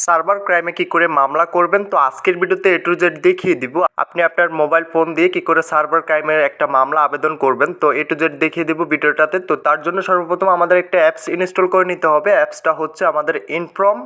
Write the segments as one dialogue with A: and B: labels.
A: Server ক্রাইমে কি করে মামলা করবেন, তো আজকের ভিডিওতে A to Z দেখিয়ে দিব। আপনি আপনার মোবাইল ফোন দিয়ে কি করে সার্ভার ক্রাইমের একটা মামলা আবেদন করবেন, তো A to Z দেখিয়ে দিব ভিডিওটাতে। তো তার জন্য সর্বপ্রথম আমাদের একটা অ্যাপস ইনস্টল করে নিতে হবে। অ্যাপসটা হচ্ছে আমাদের ইনফ্রম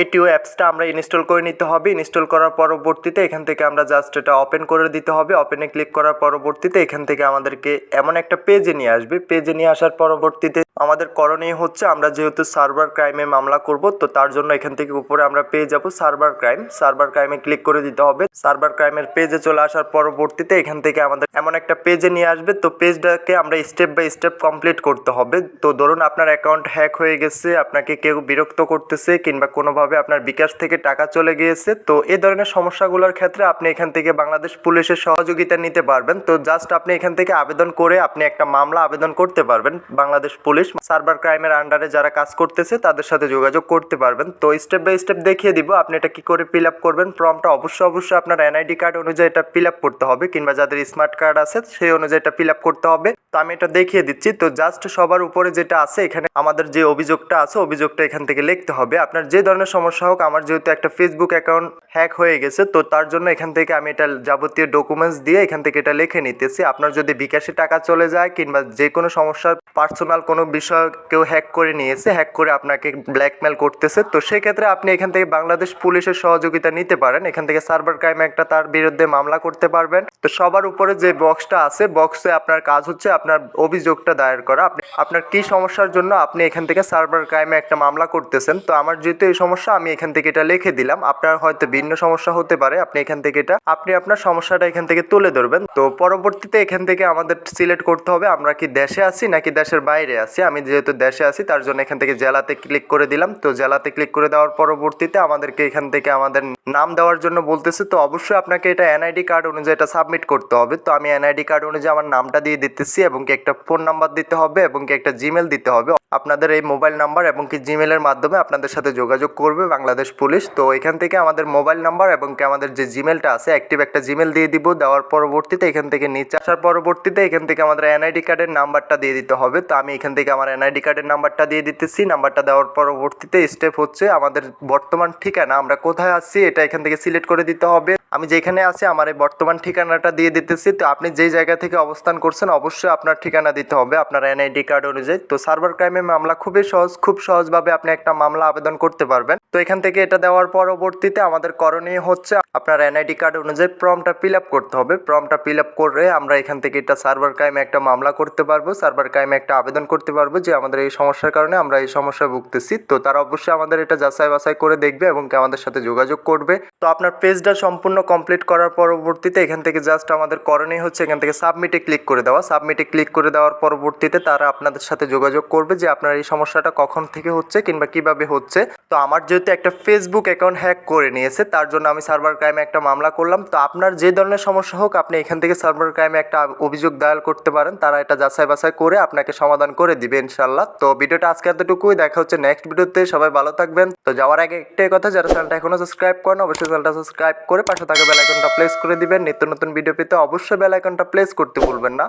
A: এটিও অ্যাপসটা আমরা ইনস্টল করে নিতে হবে। ইনস্টল করার পরবর্তীতে এখান থেকে আমরা জাস্ট এটা ওপেন করে দিতে হবে। ওপেনে ক্লিক করার পরবর্তীতে এখান থেকে আমাদেরকে এমন একটা পেজে নিয়ে আসবে। পেজে নিয়ে আসার পরবর্তীতে আমাদের করণীয় হচ্ছে, আমরা যেহেতু সার্ভার ক্রাইমে মামলা করব, তো তার জন্য এখান থেকে উপরে আমরা পেয়ে যাব সার্ভার ক্রাইমে ক্লিক করে দিতে হবে। সার্ভার ক্রাইমের পেজে চলে আসার পরবর্তীতে এখান থেকে আমাদের এমন একটা পেজে নিয়ে আসবে। তো পেজটাকে আমরা স্টেপ বাই স্টেপ কমপ্লিট করতে হবে। তো ধরুন আপনার অ্যাকাউন্ট হ্যাক হয়ে গেছে, আপনাকে কেউ বিরক্ত করতেছে, কিংবা কোনোভাবে আপনার বিকাশ থেকে টাকা চলে গিয়েছে, তো এই ধরনের সমস্যাগুলোর ক্ষেত্রে আপনি এখান থেকে বাংলাদেশ পুলিশের সহযোগিতা নিতে পারবেন। তো জাস্ট আপনি এখান থেকে আবেদন করে আপনি একটা মামলা আবেদন করতে পারবেন। বাংলাদেশ পুলিশ সার্ভার ক্রাইমের আন্ডারে যারা কাজ করতেছে তাদের সাথে যোগাযোগ করতে পারবেন। তো স্টেপ বাই স্টেপ দেখিয়ে দিব আপনি এটা কি করে ফিল আপ করবেন। ফর্মটা অবশ্যই আপনার এনআইডি কার্ড অনুযায়ী এটা ফিল আপ করতে হবে, কিংবা যাদের স্মার্ট কার্ড আছে সেই অনুযায়ী এটা ফিল আপ করতে হবে। তো আমি এটা দেখিয়ে দিচ্ছি। তো জাস্ট সবার উপরে যেটা আছে এখানে আমাদের যে অভিযোগটা আছে, অভিযোগটা এখান থেকে লিখতে হবে। আপনার যে ধরনের সমস্যা হোক, আমার যেহেতু একটা ফেসবুক অ্যাকাউন্ট হ্যাক হয়ে গেছে, তো তার জন্য এখান থেকে আমি এটা যাবতীয় ডকুমেন্টস দিয়ে এখান থেকে এটা লিখে নিতেছি। আপনার যদি বিকাশে টাকা চলে যায়, কিংবা যে কোনো সমস্যার পার্সোনাল কোনো বিষয় কেউ হ্যাক করে নিয়েছে, হ্যাক করে আপনাকে ব্ল্যাকমেল করতেছে, তো সেক্ষেত্রে আপনি এখান থেকে বাংলাদেশ পুলিশের সহযোগিতা নিতে পারেন। এখান থেকে সার্ভার ক্রাইমে একটা তার বিরুদ্ধে মামলা করতে পারবেন। তো সবার উপরে যে বক্সটা আছে, বক্সে আপনার কাজ হচ্ছে আপনার অভিযোগটা দায়ের করা। আপনার কি সমস্যার জন্য আপনি এখান থেকে সার্ভার ক্রাইমে একটা মামলা করতেছেন। তো আমার যেহেতু এই সমস্যা, আমি এখান থেকে এটা লিখে দিলাম। আপনার হয়তো ভিন্ন সমস্যা হতে পারে, আপনি এখান থেকে এটা আপনি আপনার সমস্যাটা এখান থেকে তুলে ধরবেন। তো পরবর্তীতে এখান থেকে আমাদের সিলেক্ট করতে হবে আমরা কি দেশে আছি নাকি দেশের বাইরে আছি। আমি যেহেতু দেশে আছি তার জন্য এখান থেকে জেলাতে ক্লিক করে দিলাম। তো জেলাতে ক্লিক করে দেওয়ার পরবর্তীতে আমাদেরকে এখান থেকে আমাদের নাম দেওয়ার জন্য বলতেছে। তো অবশ্যই আপনাকে এটা এনআইডি কার্ড অনুযায়ী এটা সাবমিট করতে হবে। তো আমি এনআইডি কার্ড অনুযায়ী আমার নামটা দিয়ে দিতেছি, এবং কি একটা ফোন নাম্বার দিতে হবে, এবং কি একটা জিমেল দিতে হবে। আপনাদের এই মোবাইল নাম্বার এবং কি জিমেলের মাধ্যমে আপনাদের সাথে যোগাযোগ করবে বাংলাদেশ পুলিশ। তো এখান থেকে আমাদের মোবাইল নাম্বার এবং কি আমাদের যে জিমেলটা আছে, অ্যাক্টিভ একটা জিমেল দিয়ে দিব। দেওয়ার পরবর্তীতে এখান থেকে নিচে আসার পরবর্তীতে এখান থেকে আমাদের এনআইডি কার্ডের নাম্বারটা দিয়ে দিতে হবে। তো আমি এখান থেকে আমার এনআইডি কার্ডের নাম্বারটা দিয়ে দিতেছি। নাম্বারটা দেওয়ার পরবর্তীতে স্টেপ হচ্ছে আমাদের বর্তমান ঠিকানা, আমরা কোথায় আছি এটা এখান থেকে সিলেক্ট করে দিতে হবে। আমি যেখানে আছি আমার এই বর্তমান ঠিকানাটা দিয়ে দিতেছি। তো আপনি যেই জায়গা থেকে অবস্থান করছেন অবশ্যই আপনার ঠিকানা দিতে হবে আপনার এনআইডি কার্ড অনুযায়ী। তো সার্ভার ক্রাইমে মামলা খুবই সহজ, খুব সহজভাবে আপনি একটা মামলা আবেদন করতে পারবেন। তো এখান থেকে এটা দেওয়ার পরবর্তীতে আমাদের করণীয় হচ্ছে আপনার এনআইডি কার্ড অনুযায়ী ফর্মটা ফিল আপ করতে হবে। ফর্মটা ফিল আপ করে আমরা এখান থেকে এটা সার্ভার ক্রাইমে একটা মামলা করতে পারবো, সার্ভার ক্রাইমে একটা আবেদন করতে পারবো যে আমাদের এই সমস্যার কারণে আমরা এই সমস্যায় ভুগতেছি। তো তারা অবশ্যই আমাদের এটা যাচাই বাছাই করে দেখবে এবং কি আমাদের সাথে যোগাযোগ করবে। তো আপনার পেজটা সম্পূর্ণ কমপ্লিট করার পরবর্তীতে এখান থেকে জাস্ট আমাদের করণীয় হচ্ছে এখান থেকে সাবমিটে ক্লিক করে দেওয়া। সাবমিটে ক্লিক করে দেওয়ার পরবর্তীতে তারা আপনাদের সাথে যোগাযোগ করবে যে আপনার এই সমস্যাটা কখন থেকে হচ্ছে কিংবা কিভাবে হচ্ছে। তো আমার যেহেতু একটা ফেসবুক অ্যাকাউন্ট হ্যাক করে নিয়েছে, তার জন্য আমি সার্ভার ক্রাইমে একটা মামলা করলাম। তো আপনার যে ধরনের সমস্যা হোক আপনি এখান থেকে সার্ভার ক্রাইমে একটা অভিযোগ দায়ের করতে পারেন। তারা এটা যাচাই বাছাই করে আপনাকে সমাধান করে দিবে ইনশাল্লাহ। তো ভিডিওটা আজকে এতটুকুই, দেখা হচ্ছে নেক্সট ভিডিওতে। সবাই ভালো থাকবেন। তো যাওয়ার আগে একটাই কথা, যারা চ্যানেলটা এখনো সাবস্ক্রাইব করেন অবশ্যই চ্যানেলটা সাবস্ক্রাইব করে পাশে থাকা বেল আইকনটা প্রেস করে দিবেন। নিত্য নতুন ভিডিও পেতে অবশ্যই বেল আইকনটা প্রেস করতে ভুলবেন না।